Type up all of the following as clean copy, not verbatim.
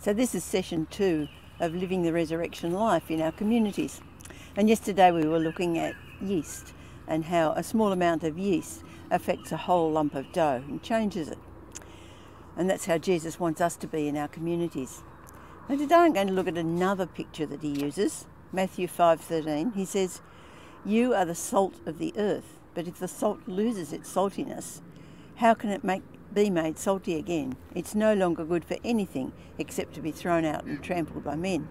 So this is session 2 of living the resurrection life in our communities. And yesterday we were looking at yeast and how a small amount of yeast affects a whole lump of dough and changes it. And that's how Jesus wants us to be in our communities. And today I'm going to look at another picture that he uses, Matthew 5:13. He says, "You are the salt of the earth, but if the salt loses its saltiness, how can it be made salty again? It's no longer good for anything except to be thrown out and trampled by men."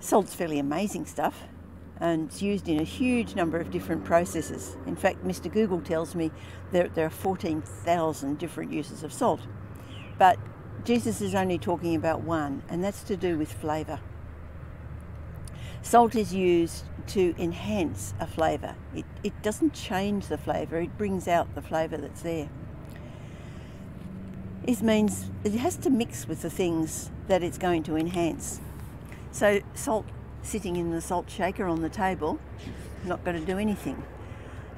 Salt's fairly amazing stuff, and it's used in a huge number of different processes. In fact, Mr. Google tells me that there are 14,000 different uses of salt. But Jesus is only talking about one, and that's to do with flavour. Salt is used to enhance a flavour. It doesn't change the flavour, it brings out the flavour that's there. It means it has to mix with the things that it's going to enhance. So salt sitting in the salt shaker on the table, not going to do anything.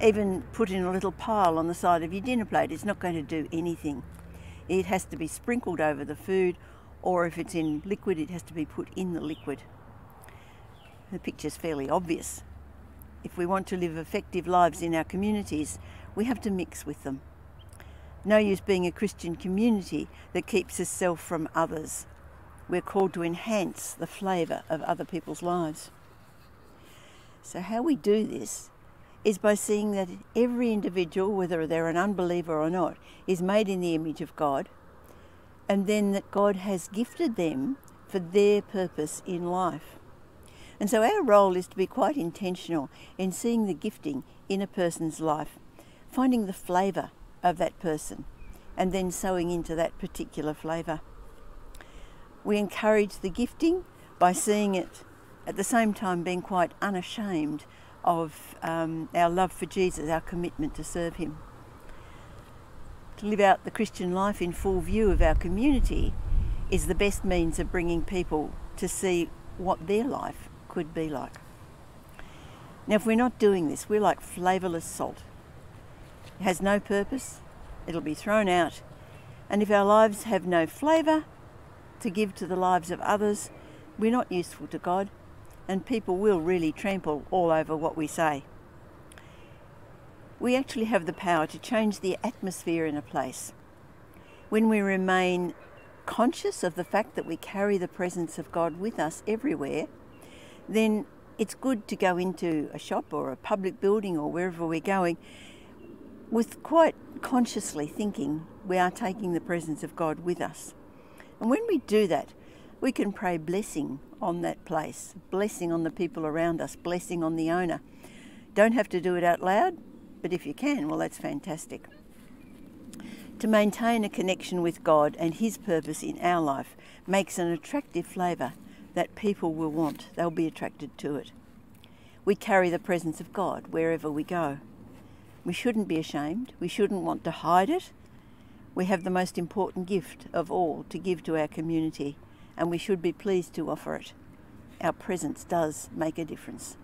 Even put in a little pile on the side of your dinner plate, it's not going to do anything. It has to be sprinkled over the food, or if it's in liquid, it has to be put in the liquid. The picture's fairly obvious. If we want to live effective lives in our communities, we have to mix with them. No use being a Christian community that keeps itself from others. We're called to enhance the flavour of other people's lives. So how we do this is by seeing that every individual, whether they're an unbeliever or not, is made in the image of God, and then that God has gifted them for their purpose in life. And so our role is to be quite intentional in seeing the gifting in a person's life, finding the flavour of that person, and then sowing into that particular flavour. We encourage the gifting by seeing it at the same time being quite unashamed of our love for Jesus, our commitment to serve him. To live out the Christian life in full view of our community is the best means of bringing people to see what their life could be like. Now, if we're not doing this, we're like flavourless salt. It has no purpose, it'll be thrown out. And if our lives have no flavour to give to the lives of others, we're not useful to God, and people will really trample all over what we say. We actually have the power to change the atmosphere in a place. When we remain conscious of the fact that we carry the presence of God with us everywhere, then it's good to go into a shop or a public building or wherever we're going with quite consciously thinking we are taking the presence of God with us. And when we do that, we can pray blessing on that place, blessing on the people around us, blessing on the owner. Don't have to do it out loud, but if you can, well, that's fantastic. To maintain a connection with God and his purpose in our life makes an attractive flavour that people will want. They'll be attracted to it. We carry the presence of God wherever we go. We shouldn't be ashamed. We shouldn't want to hide it. We have the most important gift of all to give to our community, and we should be pleased to offer it. Our presence does make a difference.